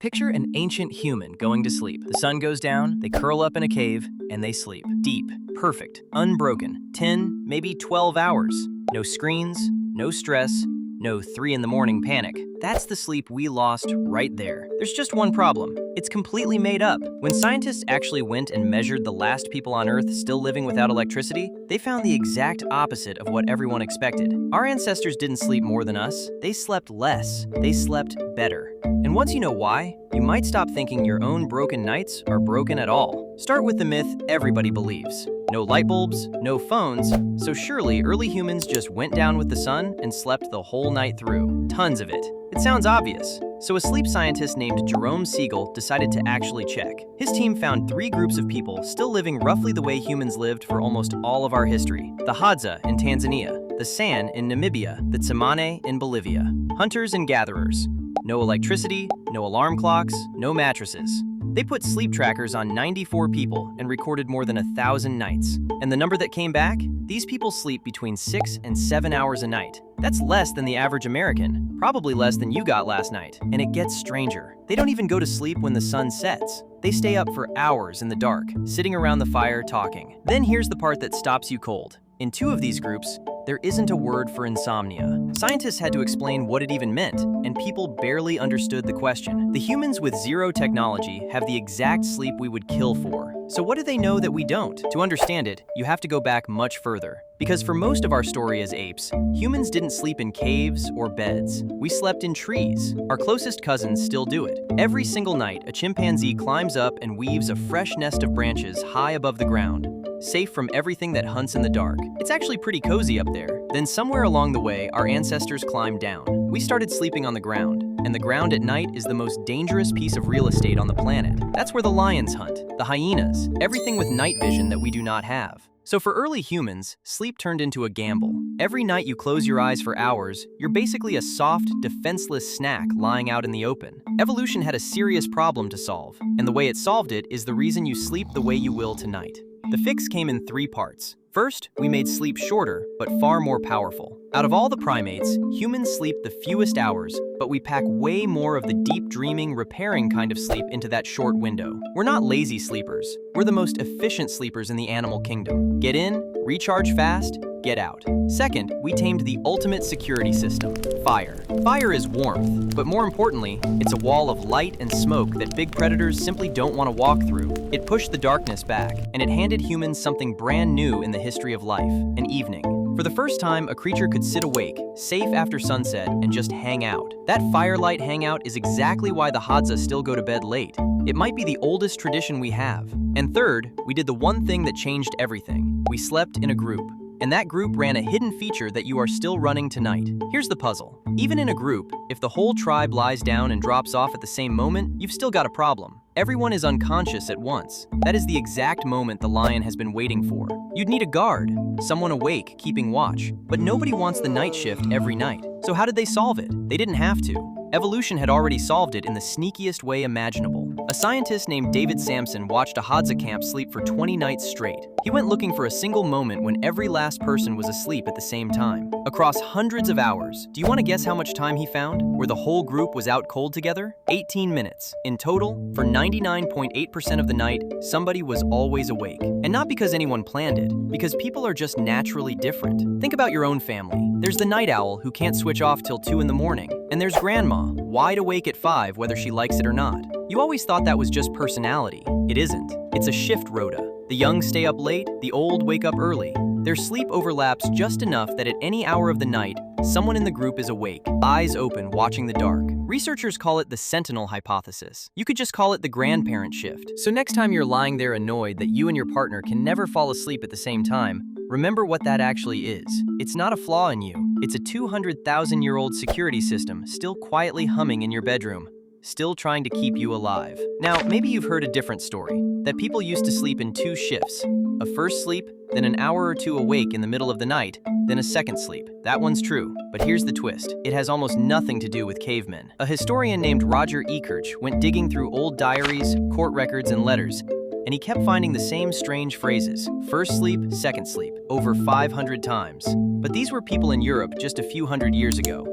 Picture an ancient human going to sleep. The sun goes down, they curl up in a cave, and they sleep. Deep, perfect, unbroken, 10, maybe 12 hours. No screens, no stress, no 3 in the morning panic. That's the sleep we lost right there. There's just one problem. It's completely made up. When scientists actually went and measured the last people on Earth still living without electricity, they found the exact opposite of what everyone expected. Our ancestors didn't sleep more than us. They slept less. They slept better. And once you know why, you might stop thinking your own broken nights are broken at all. Start with the myth everybody believes. No light bulbs, no phones, so surely early humans just went down with the sun and slept the whole night through. Tons of it. It sounds obvious. So a sleep scientist named Siegel decided to actually check. His team found 3 groups of people still living roughly the way humans lived for almost all of our history. The Hadza in Tanzania, the San in Namibia, the Tsimane in Bolivia. Hunters and gatherers. No electricity, no alarm clocks, no mattresses. They put sleep trackers on 94 people and recorded more than 1,000 nights. And the number that came back? These people sleep between 6 and 7 hours a night. That's less than the average American, probably less than you got last night. And it gets stranger. They don't even go to sleep when the sun sets. They stay up for hours in the dark, sitting around the fire talking. Then here's the part that stops you cold. In 2 of these groups, there isn't a word for insomnia. Scientists had to explain what it even meant, and people barely understood the question. The humans with zero technology have the exact sleep we would kill for. So what do they know that we don't? To understand it, you have to go back much further. Because for most of our story as apes, humans didn't sleep in caves or beds. We slept in trees. Our closest cousins still do it. Every single night, a chimpanzee climbs up and weaves a fresh nest of branches high above the ground, safe from everything that hunts in the dark. It's actually pretty cozy up there. Then somewhere along the way, our ancestors climbed down. We started sleeping on the ground, and the ground at night is the most dangerous piece of real estate on the planet. That's where the lions hunt, the hyenas, everything with night vision that we do not have. So for early humans, sleep turned into a gamble. Every night you close your eyes for hours, you're basically a soft, defenseless snack lying out in the open. Evolution had a serious problem to solve, and the way it solved it is the reason you sleep the way you will tonight. The fix came in 3 parts. First, we made sleep shorter, but far more powerful. Out of all the primates, humans sleep the fewest hours, but we pack way more of the deep dreaming, repairing kind of sleep into that short window. We're not lazy sleepers. We're the most efficient sleepers in the animal kingdom. Get in, recharge fast, get out. Second, we tamed the ultimate security system, fire. Fire is warmth, but more importantly, it's a wall of light and smoke that big predators simply don't want to walk through. It pushed the darkness back, and it handed humans something brand new in the history of life, an evening. For the first time, a creature could sit awake, safe after sunset, and just hang out. That firelight hangout is exactly why the Hadza still go to bed late. It might be the oldest tradition we have. And third, we did the one thing that changed everything. We slept in a group. And that group ran a hidden feature that you are still running tonight. Here's the puzzle. Even in a group, if the whole tribe lies down and drops off at the same moment, you've still got a problem. Everyone is unconscious at once. That is the exact moment the lion has been waiting for. You'd need a guard, someone awake, keeping watch. But nobody wants the night shift every night. So how did they solve it? They didn't have to. Evolution had already solved it in the sneakiest way imaginable. A scientist named David Sampson watched a Hadza camp sleep for 20 nights straight. He went looking for a single moment when every last person was asleep at the same time. Across hundreds of hours, do you want to guess how much time he found, where the whole group was out cold together? 18 minutes. In total, for 99.8% of the night, somebody was always awake. And not because anyone planned it, because people are just naturally different. Think about your own family. There's the night owl who can't switch off till 2 in the morning. And there's grandma, wide awake at 5 whether she likes it or not. You always thought that was just personality. It isn't. It's a shift rota. The young stay up late, the old wake up early. Their sleep overlaps just enough that at any hour of the night, someone in the group is awake, eyes open, watching the dark. Researchers call it the sentinel hypothesis. You could just call it the grandparent shift. So next time you're lying there annoyed that you and your partner can never fall asleep at the same time, remember what that actually is. It's not a flaw in you. It's a 200,000-year-old security system still quietly humming in your bedroom, still trying to keep you alive. Now, maybe you've heard a different story, that people used to sleep in 2 shifts. A first sleep, then an hour or 2 awake in the middle of the night, then a second sleep. That one's true, but here's the twist. It has almost nothing to do with cavemen. A historian named Roger Ekirch went digging through old diaries, court records, and letters, and he kept finding the same strange phrases, first sleep, second sleep, over 500 times. But these were people in Europe just a few hundred years ago.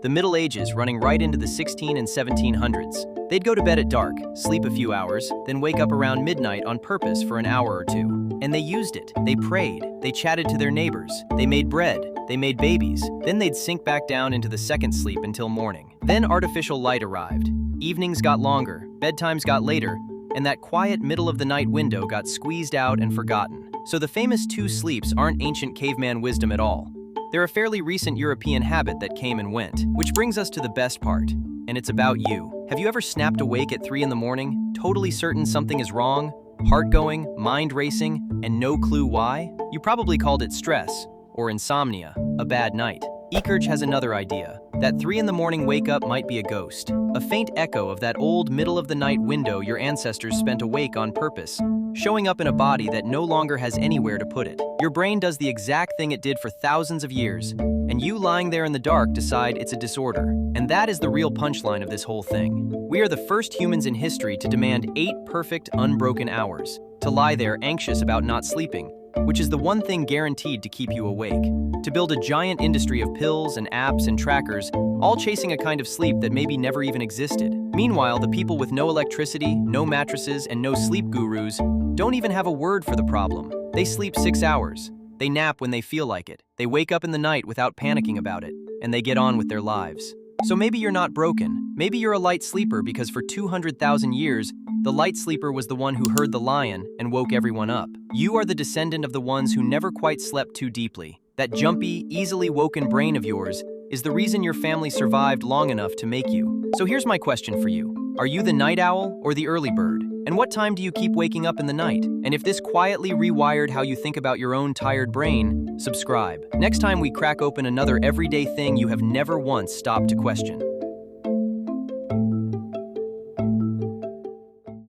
The Middle Ages running right into the 16 and 1700s. They'd go to bed at dark, sleep a few hours, then wake up around midnight on purpose for an hour or two. And they used it. They prayed. They chatted to their neighbors. They made bread. They made babies. Then they'd sink back down into the second sleep until morning. Then artificial light arrived. Evenings got longer, bedtimes got later, and that quiet middle-of-the-night window got squeezed out and forgotten. So the famous two sleeps aren't ancient caveman wisdom at all. They're a fairly recent European habit that came and went. Which brings us to the best part, and it's about you. Have you ever snapped awake at 3 in the morning, totally certain something is wrong? Heart going, mind racing, and no clue why? You probably called it stress, or insomnia, a bad night. Ekerge has another idea. That 3 in the morning wake up might be a ghost, a faint echo of that old middle-of-the-night window your ancestors spent awake on purpose, showing up in a body that no longer has anywhere to put it. Your brain does the exact thing it did for thousands of years, and you lying there in the dark decide it's a disorder. And that is the real punchline of this whole thing. We are the first humans in history to demand 8 perfect, unbroken hours, to lie there anxious about not sleeping, which is the one thing guaranteed to keep you awake. To build a giant industry of pills and apps and trackers, all chasing a kind of sleep that maybe never even existed. Meanwhile, the people with no electricity, no mattresses, and no sleep gurus don't even have a word for the problem. They sleep 6 hours. They nap when they feel like it. They wake up in the night without panicking about it, and they get on with their lives. So maybe you're not broken. Maybe you're a light sleeper because for 200,000 years, the light sleeper was the one who heard the lion and woke everyone up. You are the descendant of the ones who never quite slept too deeply. That jumpy, easily woken brain of yours is the reason your family survived long enough to make you. So here's my question for you. Are you the night owl or the early bird? And what time do you keep waking up in the night? And if this quietly rewired how you think about your own tired brain, subscribe. Next time we crack open another everyday thing you have never once stopped to question.